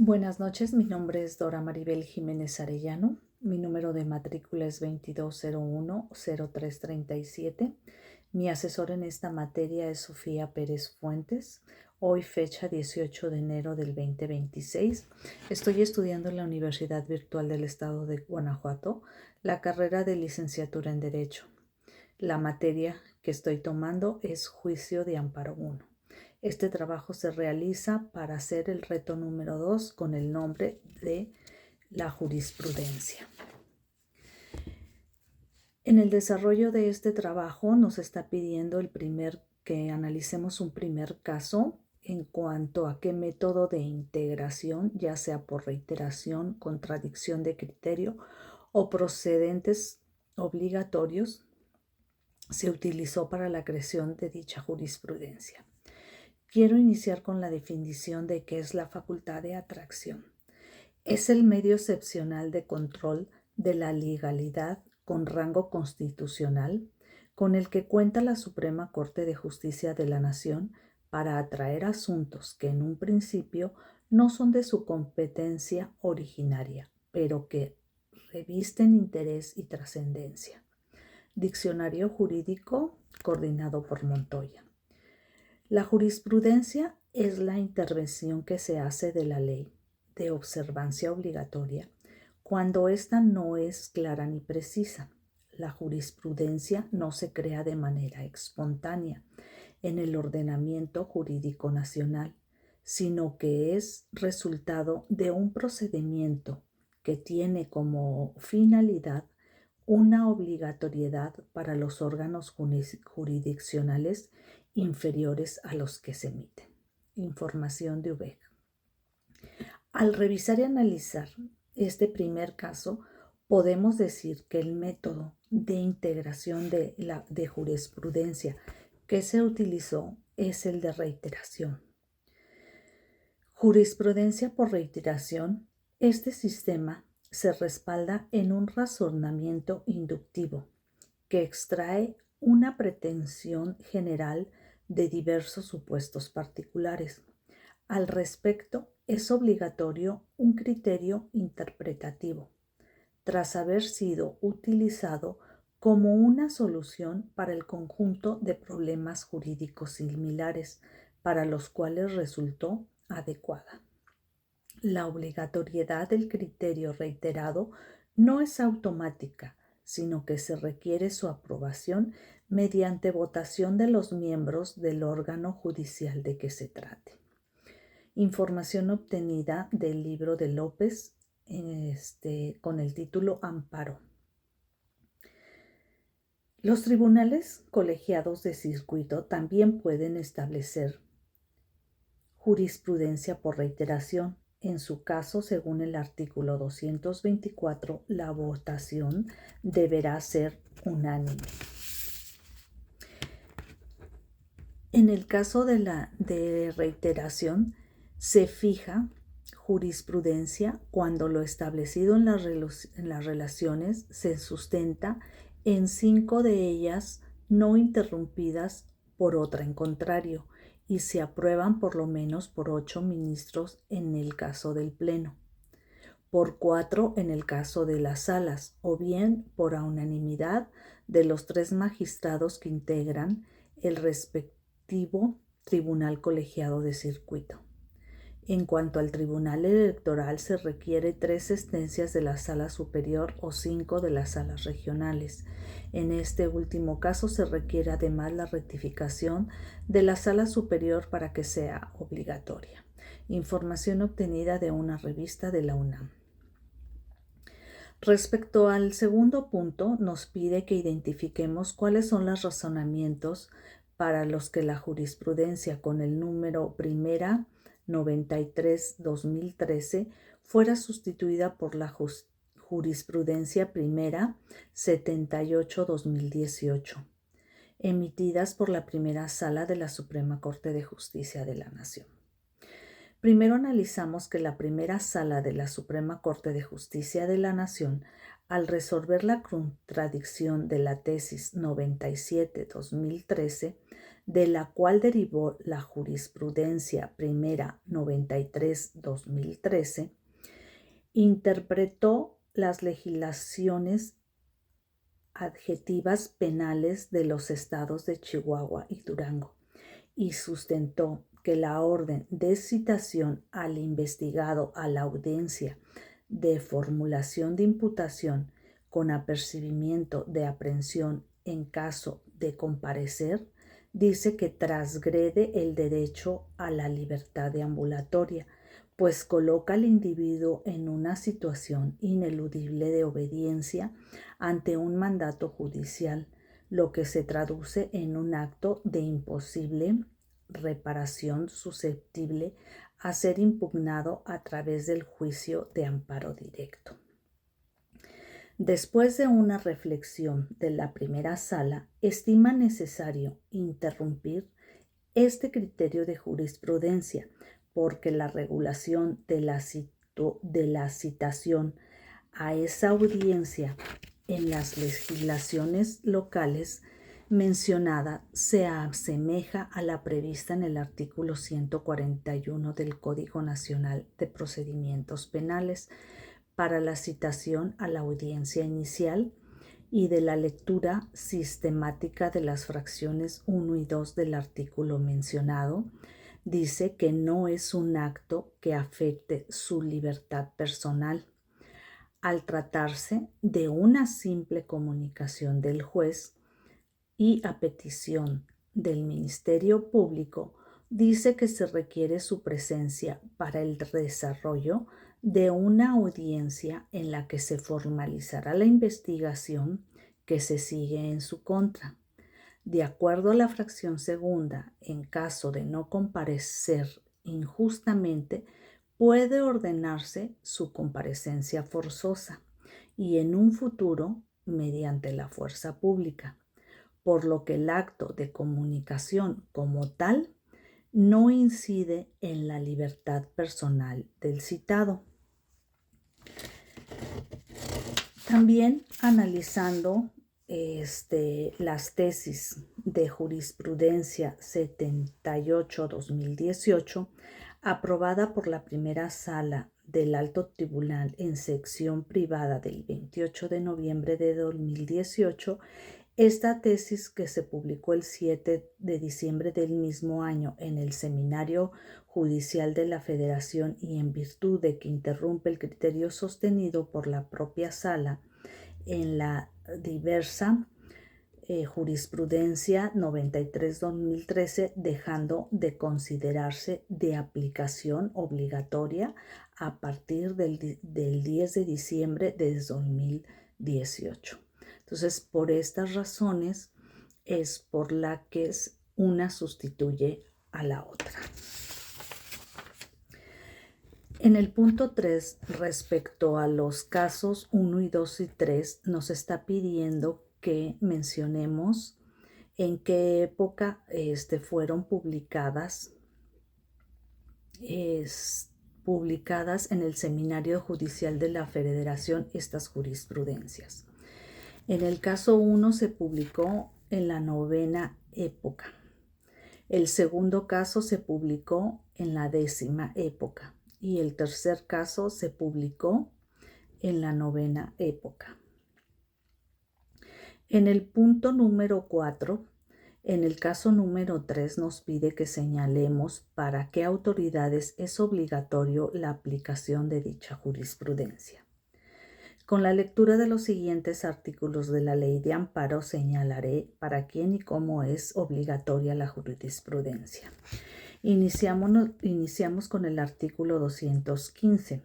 Buenas noches, mi nombre es Dora Maribel Jiménez Arellano. Mi número de matrícula es 2201-0337. Mi asesor en esta materia es Sofía Pérez Fuentes. Hoy fecha 18 de enero del 2026. Estoy estudiando en la Universidad Virtual del Estado de Guanajuato la carrera de licenciatura en Derecho. La materia que estoy tomando es Juicio de Amparo 1. Este trabajo se realiza para hacer el reto número 2 con el nombre de la jurisprudencia. En el desarrollo de este trabajo nos está pidiendo que analicemos un primer caso en cuanto a qué método de integración, ya sea por reiteración, contradicción de criterio o procedentes obligatorios, se utilizó para la creación de dicha jurisprudencia. Quiero iniciar con la definición de qué es la facultad de atracción. Es el medio excepcional de control de la legalidad con rango constitucional con el que cuenta la Suprema Corte de Justicia de la Nación para atraer asuntos que en un principio no son de su competencia originaria, pero que revisten interés y trascendencia. Diccionario Jurídico coordinado por Montoya. La jurisprudencia es la intervención que se hace de la ley de observancia obligatoria cuando ésta no es clara ni precisa. La jurisprudencia no se crea de manera espontánea en el ordenamiento jurídico nacional, sino que es resultado de un procedimiento que tiene como finalidad una obligatoriedad para los órganos jurisdiccionales inferiores a los que se emiten. Información de UVEC. Al revisar y analizar este primer caso, podemos decir que el método de integración de jurisprudencia que se utilizó es el de reiteración. Jurisprudencia por reiteración. Este sistema se respalda en un razonamiento inductivo que extrae una pretensión general de diversos supuestos particulares. Al respecto, es obligatorio un criterio interpretativo, tras haber sido utilizado como una solución para el conjunto de problemas jurídicos similares para los cuales resultó adecuada. La obligatoriedad del criterio reiterado no es automática, sino que se requiere su aprobación mediante votación de los miembros del órgano judicial de que se trate. Información obtenida del libro de López con el título Amparo. Los tribunales colegiados de circuito también pueden establecer jurisprudencia por reiteración. En su caso, según el artículo 224, la votación deberá ser unánime. En el caso de reiteración, se fija jurisprudencia cuando lo establecido en las relaciones se sustenta en 5 de ellas no interrumpidas por otra en contrario y se aprueban por lo menos por 8 ministros en el caso del Pleno, por 4 en el caso de las salas o bien por unanimidad de los 3 magistrados que integran el respectivo tribunal colegiado de circuito. En cuanto al tribunal electoral, se requiere 3 sentencias de la sala superior o 5 de las salas regionales. En este último caso se requiere además la rectificación de la sala superior para que sea obligatoria. Información obtenida de una revista de la UNAM. Respecto al segundo punto, nos pide que identifiquemos cuáles son los razonamientos para los que la jurisprudencia con el número primera 93-2013 fuera sustituida por la jurisprudencia primera 78-2018, emitidas por la primera sala de la Suprema Corte de Justicia de la Nación. Primero analizamos que la primera sala de la Suprema Corte de Justicia de la Nación al resolver la contradicción de la tesis 97-2013, de la cual derivó la jurisprudencia primera 93-2013, interpretó las legislaciones adjetivas penales de los estados de Chihuahua y Durango y sustentó que la orden de citación al investigado a la audiencia de formulación de imputación con apercibimiento de aprehensión en caso de comparecer dice que transgrede el derecho a la libertad deambulatoria, pues coloca al individuo en una situación ineludible de obediencia ante un mandato judicial, lo que se traduce en un acto de imposible reparación susceptible a ser impugnado a través del juicio de amparo directo. Después de una reflexión de la primera sala, estima necesario interrumpir este criterio de jurisprudencia, porque la regulación de la citación a esa audiencia en las legislaciones locales mencionada se asemeja a la prevista en el artículo 141 del Código Nacional de Procedimientos Penales para la citación a la audiencia inicial y de la lectura sistemática de las fracciones 1 y 2 del artículo mencionado. Dice que no es un acto que afecte su libertad personal, al tratarse de una simple comunicación del juez y a petición del Ministerio Público, dice que se requiere su presencia para el desarrollo de una audiencia en la que se formalizará la investigación que se sigue en su contra. De acuerdo a la fracción segunda, en caso de no comparecer injustamente, puede ordenarse su comparecencia forzosa y en un futuro mediante la fuerza pública, por lo que el acto de comunicación como tal no incide en la libertad personal del citado. También analizando las tesis de jurisprudencia 78-2018, aprobada por la primera sala del Alto Tribunal en sección privada del 28 de noviembre de 2018, esta tesis, que se publicó el 7 de diciembre del mismo año en el Seminario Judicial de la Federación y en virtud de que interrumpe el criterio sostenido por la propia sala en la diversa jurisprudencia 93-2013, dejando de considerarse de aplicación obligatoria a partir del 10 de diciembre de 2018. Entonces, por estas razones es por la que una sustituye a la otra. En el punto 3, respecto a los casos 1 y 2 y 3, nos está pidiendo que mencionemos en qué época fueron publicadas en el Seminario Judicial de la Federación estas jurisprudencias. En el caso 1 se publicó en la 9ª época. El segundo caso se publicó en la 10ª época. Y el tercer caso se publicó en la 9ª época. En el punto número 4, en el caso número 3, nos pide que señalemos para qué autoridades es obligatorio la aplicación de dicha jurisprudencia. Con la lectura de los siguientes artículos de la Ley de Amparo señalaré para quién y cómo es obligatoria la jurisprudencia. Iniciamos con el artículo 215.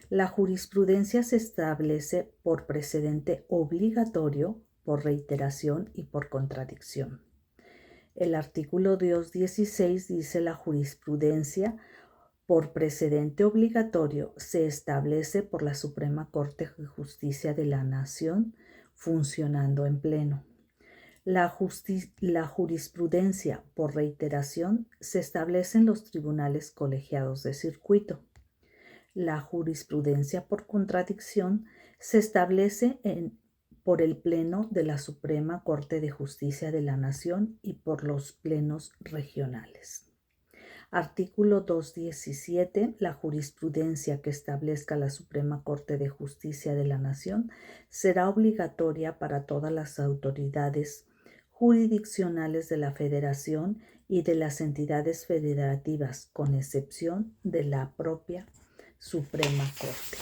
La jurisprudencia se establece por precedente obligatorio, por reiteración y por contradicción. El artículo 216 dice: la jurisprudencia por precedente obligatorio se establece por la Suprema Corte de Justicia de la Nación, funcionando en pleno. La jurisprudencia por reiteración se establece en los tribunales colegiados de circuito. La jurisprudencia por contradicción se establece por el Pleno de la Suprema Corte de Justicia de la Nación y por los plenos regionales. Artículo 217. La jurisprudencia que establezca la Suprema Corte de Justicia de la Nación será obligatoria para todas las autoridades jurisdiccionales de la Federación y de las entidades federativas, con excepción de la propia Suprema Corte.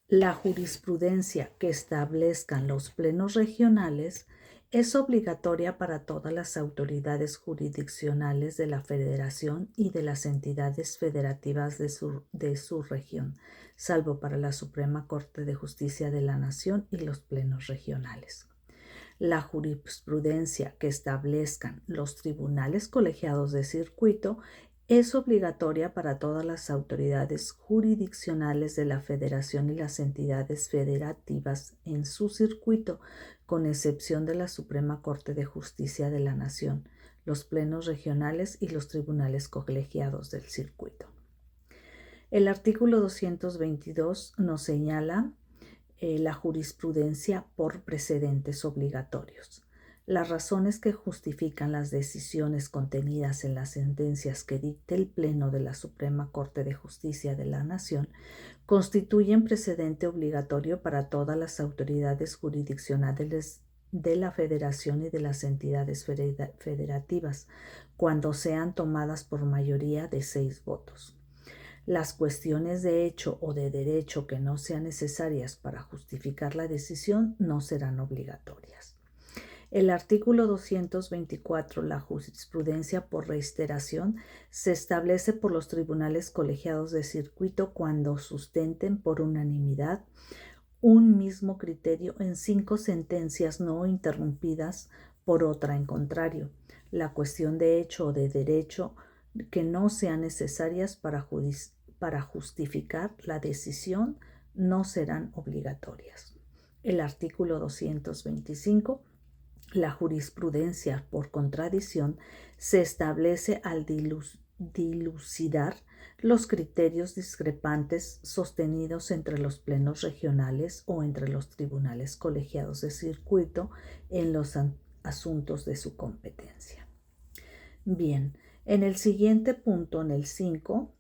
La jurisprudencia que establezcan los plenos regionales es obligatoria para todas las autoridades jurisdiccionales de la Federación y de las entidades federativas de su región, salvo para la Suprema Corte de Justicia de la Nación y los plenos regionales. La jurisprudencia que establezcan los tribunales colegiados de circuito es obligatoria para todas las autoridades jurisdiccionales de la Federación y las entidades federativas en su circuito, con excepción de la Suprema Corte de Justicia de la Nación, los plenos regionales y los tribunales colegiados del circuito. El artículo 222 nos señala la jurisprudencia por precedentes obligatorios. Las razones que justifican las decisiones contenidas en las sentencias que dicte el Pleno de la Suprema Corte de Justicia de la Nación constituyen precedente obligatorio para todas las autoridades jurisdiccionales de la Federación y de las entidades federativas, cuando sean tomadas por mayoría de 6 votos. Las cuestiones de hecho o de derecho que no sean necesarias para justificar la decisión no serán obligatorias. El artículo 224, la jurisprudencia por reiteración, se establece por los tribunales colegiados de circuito cuando sustenten por unanimidad un mismo criterio en 5 sentencias no interrumpidas por otra en contrario. La cuestión de hecho o de derecho que no sean necesarias para justificar la decisión no serán obligatorias. El artículo 225. La jurisprudencia por contradicción se establece al dilucidar los criterios discrepantes sostenidos entre los plenos regionales o entre los tribunales colegiados de circuito en los asuntos de su competencia. Bien, en el siguiente punto, en el 5,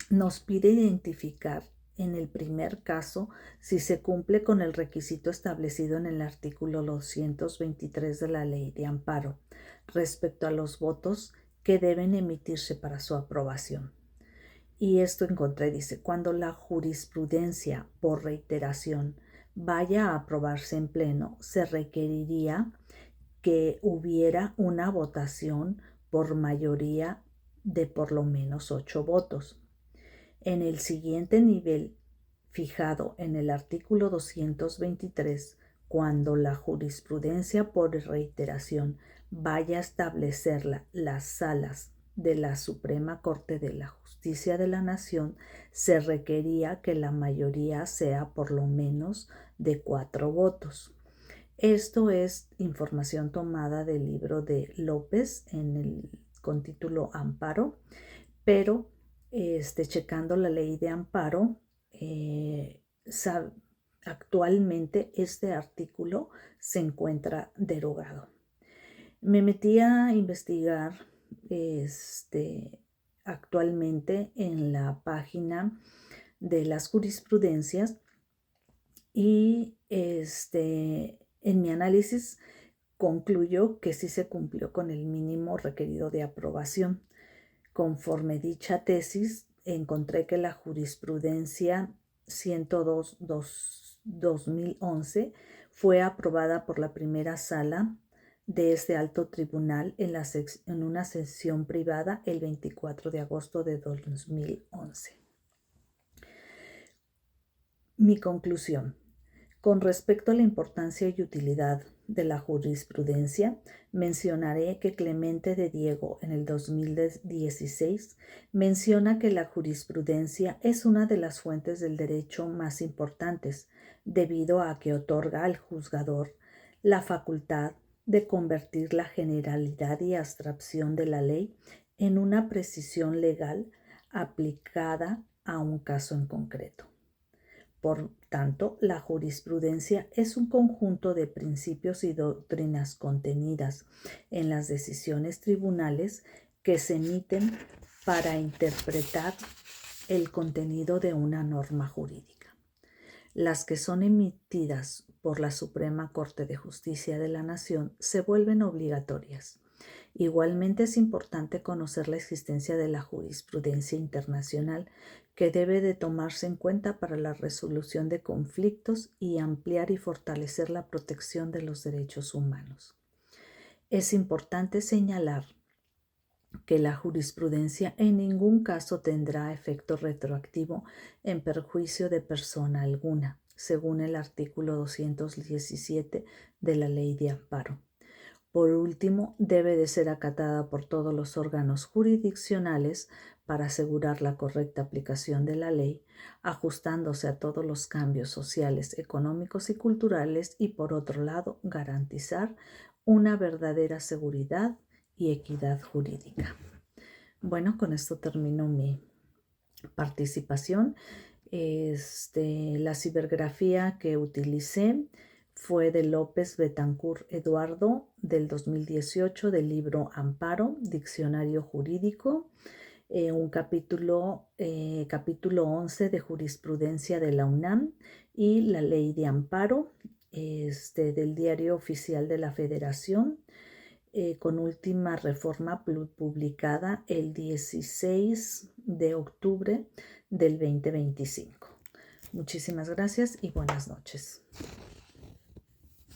nos pide identificar en el primer caso si se cumple con el requisito establecido en el artículo 223 de la Ley de Amparo respecto a los votos que deben emitirse para su aprobación. Y esto encontré, dice, cuando la jurisprudencia por reiteración vaya a aprobarse en pleno, se requeriría que hubiera una votación por mayoría de por lo menos 8 votos. En el siguiente nivel fijado en el artículo 223, cuando la jurisprudencia por reiteración vaya a establecer las salas de la Suprema Corte de la Justicia de la Nación, se requería que la mayoría sea por lo menos de 4 votos. Esto es información tomada del libro de López con título Amparo, pero checando la ley de amparo, actualmente este artículo se encuentra derogado. Me metí a investigar actualmente en la página de las jurisprudencias y en mi análisis concluyó que sí se cumplió con el mínimo requerido de aprobación. Conforme dicha tesis, encontré que la jurisprudencia 102/2011 fue aprobada por la primera sala de este alto tribunal en una sesión privada el 24 de agosto de 2011. Mi conclusión. Con respecto a la importancia y utilidad de la jurisprudencia, mencionaré que Clemente de Diego en el 2016 menciona que la jurisprudencia es una de las fuentes del derecho más importantes, debido a que otorga al juzgador la facultad de convertir la generalidad y abstracción de la ley en una precisión legal aplicada a un caso en concreto. Por tanto, la jurisprudencia es un conjunto de principios y doctrinas contenidas en las decisiones tribunales que se emiten para interpretar el contenido de una norma jurídica. Las que son emitidas por la Suprema Corte de Justicia de la Nación se vuelven obligatorias. Igualmente es importante conocer la existencia de la jurisprudencia internacional que debe de tomarse en cuenta para la resolución de conflictos y ampliar y fortalecer la protección de los derechos humanos. Es importante señalar que la jurisprudencia en ningún caso tendrá efecto retroactivo en perjuicio de persona alguna, según el artículo 217 de la Ley de Amparo. Por último, debe de ser acatada por todos los órganos jurisdiccionales para asegurar la correcta aplicación de la ley, ajustándose a todos los cambios sociales, económicos y culturales y, por otro lado, garantizar una verdadera seguridad y equidad jurídica. Bueno, con esto termino mi participación. La cibergrafía que utilicé fue de López Betancourt Eduardo del 2018 del libro Amparo, Diccionario Jurídico, un capítulo 11 de Jurisprudencia de la UNAM y la Ley de Amparo del Diario Oficial de la Federación, con última reforma publicada el 16 de octubre del 2025. Muchísimas gracias y buenas noches.